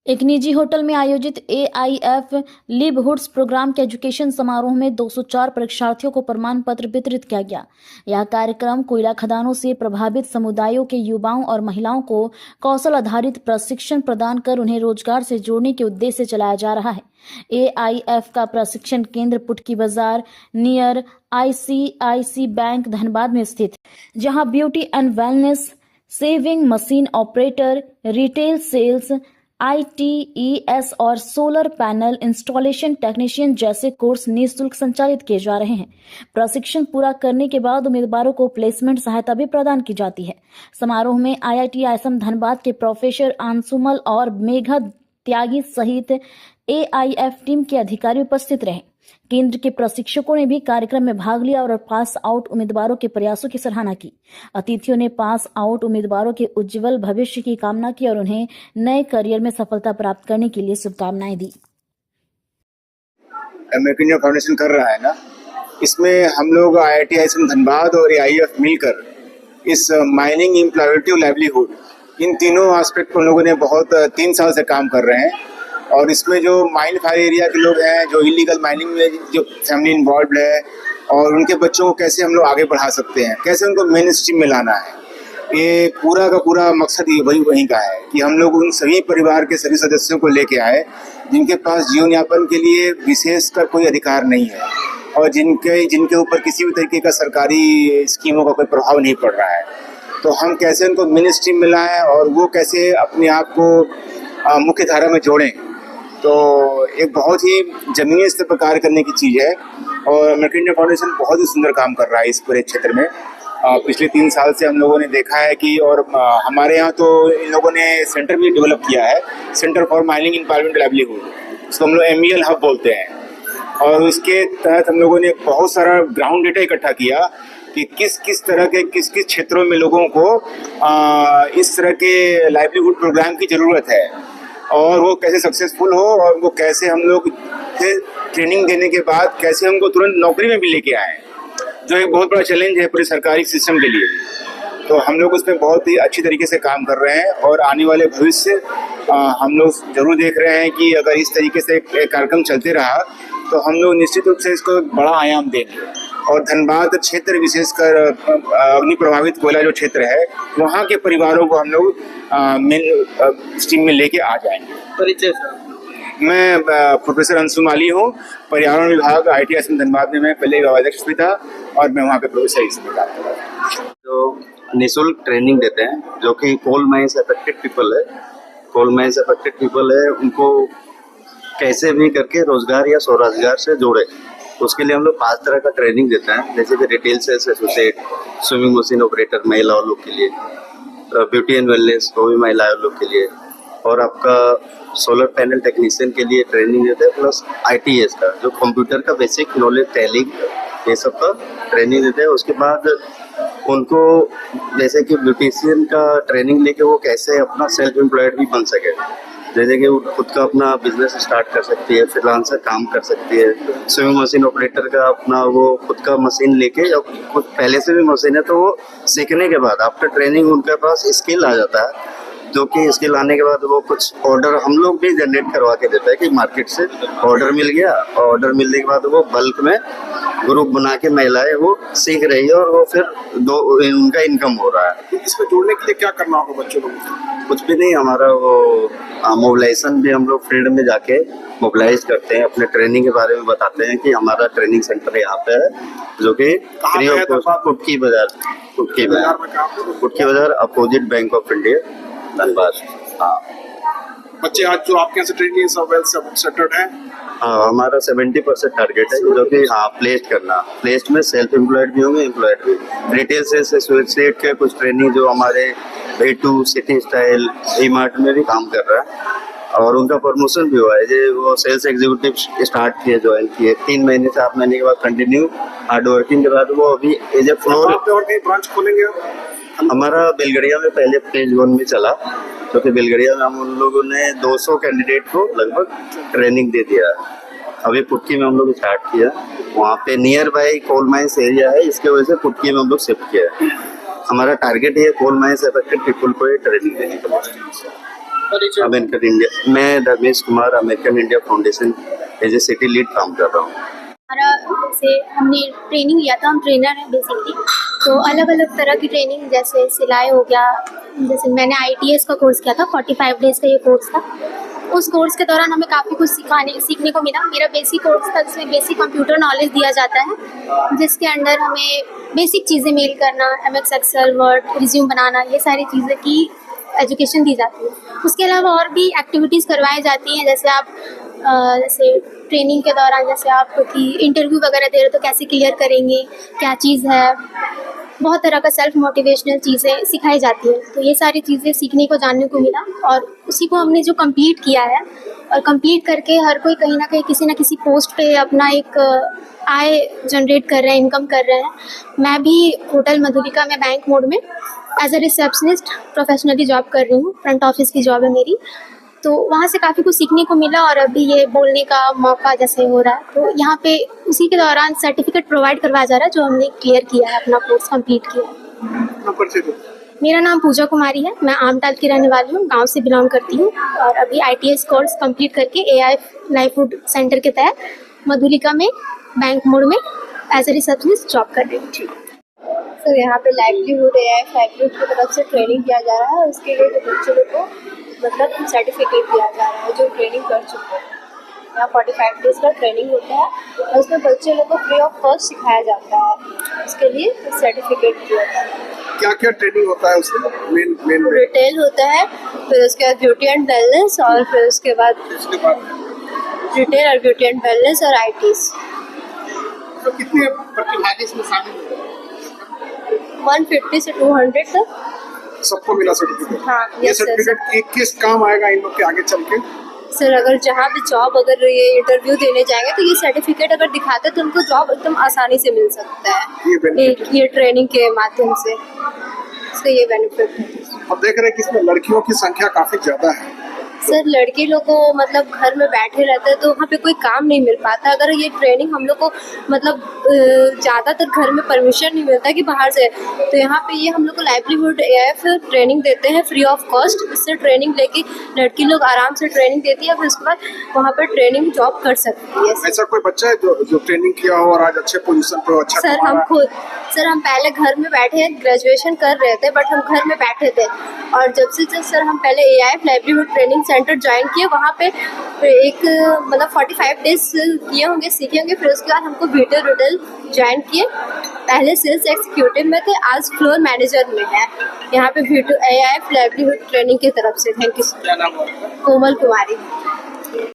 एक निजी होटल में आयोजित AIF लिवहुड्स प्रोग्राम के एजुकेशन समारोह में 204 परीक्षार्थियों को प्रमाण पत्र वितरित किया गया। यह कार्यक्रम कोयला खदानों से प्रभावित समुदायों के युवाओं और महिलाओं को कौशल आधारित प्रशिक्षण प्रदान कर उन्हें रोजगार से जोड़ने के उद्देश्य से चलाया जा रहा है। AIF का प्रशिक्षण केंद्र पुटकी बाजार नियर ICIC बैंक धनबाद में स्थित है, जहां beauty and wellness, sewing machine operator, retail sales, ITES और सोलर पैनल इंस्टॉलेशन टेक्नीशियन जैसे कोर्स निःशुल्क संचालित किए जा रहे हैं। प्रशिक्षण पूरा करने के बाद उम्मीदवारों को प्लेसमेंट सहायता भी प्रदान की जाती है। समारोह में IIT ISM धनबाद के प्रोफेसर अंशुमल और मेघा त्यागी सहित AIF टीम के अधिकारी उपस्थित रहे। केंद्र के प्रशिक्षकों ने भी कार्यक्रम में भाग लिया और पास आउट उम्मीदवारों के प्रयासों की सराहना की। अतिथियों ने पास आउट उम्मीदवारों के उज्जवल भविष्य की कामना की और उन्हें नए करियर में सफलता प्राप्त करने के लिए शुभकामनाएं दी। मेक इन इंडिया फाउंडेशन कर रहा है ना, इसमें हम लोग IIT ISM धनबाद और AIF मिलकर इस माइनिंग, एम्प्लॉयबिलिटी, लाइवलीहुड, इन तीनों एस्पेक्ट को हम लोगों ने बहुत 3 साल से काम कर रहे हैं। और इसमें जो माइन फायर एरिया के लोग हैं, जो इलीगल माइनिंग में जो फैमिली इन्वॉल्व है, और उनके बच्चों को कैसे हम लोग आगे बढ़ा सकते हैं, कैसे उनको मेन स्ट्रीम में लाना है, ये पूरा का पूरा मकसद ये वहीं का है कि हम लोग उन सभी परिवार के सभी सदस्यों को लेके आए जिनके पास जीवन यापन के लिए विशेष का कोई अधिकार नहीं है और जिनके ऊपर किसी भी तरीके का सरकारी स्कीमों का कोई प्रभाव नहीं पड़ रहा है। तो हम कैसे उनको मेन स्ट्रीम में लाएं और वो कैसे अपने आप को मुख्य धारा में जोड़ें, तो एक बहुत ही जमीनी स्तर पर कार्य करने की चीज़ है। और मेक इन इंडिया फाउंडेशन बहुत ही सुंदर काम कर रहा है इस पूरे क्षेत्र में। पिछले 3 साल से हम लोगों ने देखा है कि, और हमारे यहाँ तो इन लोगों ने सेंटर भी डेवलप किया है, centre for mining employment livelihood, उसको हम लोग MEL हब बोलते हैं। और उसके तहत हम लोगों ने बहुत सारा ग्राउंड डेटा इकट्ठा किया कि किस तरह के किस क्षेत्रों में लोगों को इस तरह के लाइवलीहुड प्रोग्राम की ज़रूरत है और वो कैसे सक्सेसफुल हो, और उनको कैसे हम लोग फिर ट्रेनिंग देने के बाद कैसे हमको तुरंत नौकरी में भी लेके आएँ, जो एक बहुत बड़ा चैलेंज है पूरे सरकारी सिस्टम के लिए। तो हम लोग उसमें बहुत ही अच्छी तरीके से काम कर रहे हैं और आने वाले भविष्य हम लोग जरूर देख रहे हैं कि अगर इस तरीके से एक कार्यक्रम चलते रहा तो हम लोग निश्चित रूप से इसको एक बड़ा आयाम देंगे। और धनबाद क्षेत्र, विशेषकर अग्नि प्रभावित कोयला जो क्षेत्र है, वहाँ के परिवारों को हम लोग मेन स्ट्रीम में लेके आ जाएंगे। परिचय? मैं प्रोफेसर अंशुमाली हूँ, पर्यावरण विभाग IIT ISM धनबाद में मैं पहले अध्यक्ष भी था और मैं वहाँ पे प्रोफेसर इसमें काम कर रहा हूँ। जो निःशुल्क ट्रेनिंग देते हैं, जो कि कोल माइंस अफेक्टेड पीपल है, कोल माइंस अफेक्टेड पीपल है, उनको कैसे भी करके रोजगार या स्वरोजगार से जोड़े, उसके लिए हम लोग 5 तरह का ट्रेनिंग देते हैं। जैसे कि retail sales associate, sewing machine operator महिला लोग के लिए, ब्यूटी एंड वेलनेस वो भी महिला लोग के लिए, और आपका सोलर पैनल टेक्नीशियन के लिए ट्रेनिंग देते हैं, प्लस ITES का जो कंप्यूटर का बेसिक नॉलेज, टैलिंग, ये सब का ट्रेनिंग देते हैं। उसके बाद उनको जैसे कि ब्यूटिशियन का ट्रेनिंग लेके वो कैसे अपना सेल्फ एम्प्लॉयड भी बन सके, जैसे कि वो खुद का अपना बिजनेस स्टार्ट कर सकती है, फ्रीलांसर काम कर सकती है। स्विमिंग मशीन ऑपरेटर का अपना वो खुद का मशीन लेके, या खुद पहले से भी मशीन है तो वो सीखने के बाद आफ्टर ट्रेनिंग उनके पास स्किल आ जाता है, जो कि स्किल आने के बाद वो कुछ ऑर्डर हम लोग भी जनरेट करवा के देते हैं कि मार्केट से ऑर्डर मिल गया, और ऑर्डर मिलने के बाद वो बल्क में ग्रुप बना के महिलाएं वो सीख रही है और वो फिर उनका इनकम हो रहा है। इसमें जुड़ने के लिए क्या करना होगा बच्चों को? कुछ भी नहीं, हमारा वो मोबिलाइजेशन भी हम लोग फील्ड में जाके मोबिलाइज करते हैं, अपने ट्रेनिंग के बारे में बताते हैं कि हमारा ट्रेनिंग सेंटर यहाँ पे है, जो कि पुटकी बाजार opposite bank of India Dhanbad. हाँ, बच्चे आज जो आपके यहाँ से ट्रेनिंग सब वेल सेटल्ड है? हाँ, हमारा 70% टारगेट है, जो कि प्लेस्ड करना, प्लेस्ड में सेल्फ एम्प्लॉयड भी होंगे, एम्प्लॉयड भी। रिटेल सेल्स एसोसिएट के कुछ ट्रेनिंग जो हमारे V2 सिटी स्टाइल E-Mart में भी काम कर रहा है और उनका प्रमोशन भी हुआ है। जो वो सेल्स एग्जीक्यूटिव स्टार्ट किए, ज्वाइन किए 3 महीने से, 8 महीने के बाद कंटिन्यू हार्ड वर्किंग के बाद वो अभी एज ए फ्लोर। और कहीं ब्रांच खोलेंगे? हमारा बेलगड़िया में पहले फेज 1 में चला, क्योंकि बेलगड़िया में हम उन लोगों ने 200 कैंडिडेट को लगभग ट्रेनिंग दे दिया। अभी पुटकी में हम लोग स्टार्ट किया, वहाँ पे nearby coal mines area है, इसके वजह से पुटकी में हम लोग शिफ्ट किया। हमारा टारगेट है कोल माइंस अफेक्टेड पीपल को ये ट्रेनिंग देने का। अमेरिकन इंडिया, मैं Dharmesh Kumar, American India Foundation as a city lead काम कर रहा हूँ। हमारा से हमने ट्रेनिंग लिया था, हम ट्रेनर हैं बेसिकली। तो अलग अलग तरह की ट्रेनिंग, जैसे सिलाई हो गया, जैसे मैंने ITS का कोर्स किया था, 45 डेज़ का ये कोर्स था। उस कोर्स के दौरान हमें काफ़ी कुछ सीखने को मिला। मेरा बेसिक कोर्स था जिसमें बेसिक कंप्यूटर नॉलेज दिया जाता है, जिसके अंडर हमें बेसिक चीज़ें मेल करना, MS एक्सेल, वर्ड, रिज्यूम बनाना, ये सारी चीज़ें की एजुकेशन दी जाती है। उसके अलावा और भी एक्टिविटीज़ करवाई जाती हैं, जैसे आप जैसे ट्रेनिंग के दौरान जैसे आप की इंटरव्यू वगैरह दे रहे हो तो कैसे क्लियर करेंगे, क्या चीज़ है, बहुत तरह का सेल्फ मोटिवेशनल चीज़ें सिखाई जाती हैं। तो ये सारी चीज़ें सीखने को, जानने को मिला और उसी को हमने जो कंप्लीट किया है, और कंप्लीट करके हर कोई कहीं ना कहीं किसी न किसी पोस्ट पे अपना एक आय जनरेट कर रहे हैं, इनकम कर रहे हैं। मैं भी होटल मधुलिका में बैंक मोड में as a receptionist professionally job कर रही हूँ, फ्रंट ऑफिस की जॉब है मेरी। तो वहाँ से काफ़ी कुछ सीखने को मिला और अभी ये बोलने का मौका जैसे हो रहा है, तो यहाँ पे उसी के दौरान सर्टिफिकेट प्रोवाइड करवाया जा रहा है जो हमने क्लियर किया है, अपना कोर्स कंप्लीट किया है। मेरा नाम पूजा कुमारी है, मैं आमटाल की रहने वाली हूँ, गांव से बिलोंग करती हूँ और अभी ITS कोर्स कंप्लीट करके AI लाइवलीहुड सेंटर के तहत मधुलिका में बैंक मोड में एज ए रिसेप्शनिस्ट जॉब कर रही हूँ। सर यहाँ पे लाइवलीहुड AI लाइवलीहुड की तरफ से ट्रेनिंग दिया जा रहा है। उसके लिए जो बच्चे लोग को मतलब सर्टिफिकेट दिया जा रहा है जो ट्रेनिंग कर चुके हैं। यहाँ 45 डेज़ का ट्रेनिंग होता है और उसमें बच्चे लोग को फ्री ऑफ कॉस्ट सिखाया जाता है। उसके लिए सर्टिफिकेट दिया जाता है। क्या क्या ट्रेनिंग होता है उसमें? मेन रिटेल होता है, फिर उसके बाद ब्यूटी एंड वेलनेस, और फिर उसके बाद रिटेल और ब्यूटी एंड वेलनेस और ITs। तो कितने प्रतिभागी इसमें शामिल होते हैं? 150 से 200 तक सबको मिला सर्टिफिकेट। हाँ, ये यस सर। सर्टिफिकेट किस काम आएगा इन लोग के आगे चल के? सर अगर जहाँ भी जॉब, अगर ये इंटरव्यू देने जाएंगे तो ये सर्टिफिकेट अगर दिखाते हैं तो उनको जॉब एकदम आसानी से मिल सकता ये है benefit ये ट्रेनिंग के माध्यम से। इसका ये बेनिफिट है। अब देख रहे हैं कि इसमें लड़कियों की संख्या काफी ज्यादा है। सर लड़के लोग को मतलब घर में बैठे रहते हैं तो वहाँ पे कोई काम नहीं मिल पाता। अगर ये ट्रेनिंग हम लोग को मतलब ज़्यादातर घर में परमिशन नहीं मिलता कि बाहर से, तो यहाँ पे ये हम लोग को लाइवलीहुड AI ट्रेनिंग देते हैं फ्री ऑफ कॉस्ट। इससे ट्रेनिंग लेके लड़की लोग आराम से ट्रेनिंग देती है, फिर उसके बाद वहाँ पर ट्रेनिंग जॉब कर सकती है। ऐसा कोई बच्चा है जो ट्रेनिंग किया हो और आज अच्छे पोजीशन पे अच्छा सर कमा हम रहा है? खुद हम पहले घर में बैठे ग्रेजुएशन कर रहे थे, बट हम घर में बैठे थे और जब सर हम पहले AI livelihood training centre join किए, वहाँ पे एक मतलब 45 डेज किए होंगे, सीखे होंगे। फिर उसके बाद हमको वीडियो रिटेल ज्वाइन किए। पहले सेल्स एग्जीक्यूटिव में थे, आज फ्लोर मैनेजर में है यहाँ पे वीडियो AI लाइवलीहुड ट्रेनिंग की तरफ से। Thank you. क्या नाम है? कोमल कुमारी।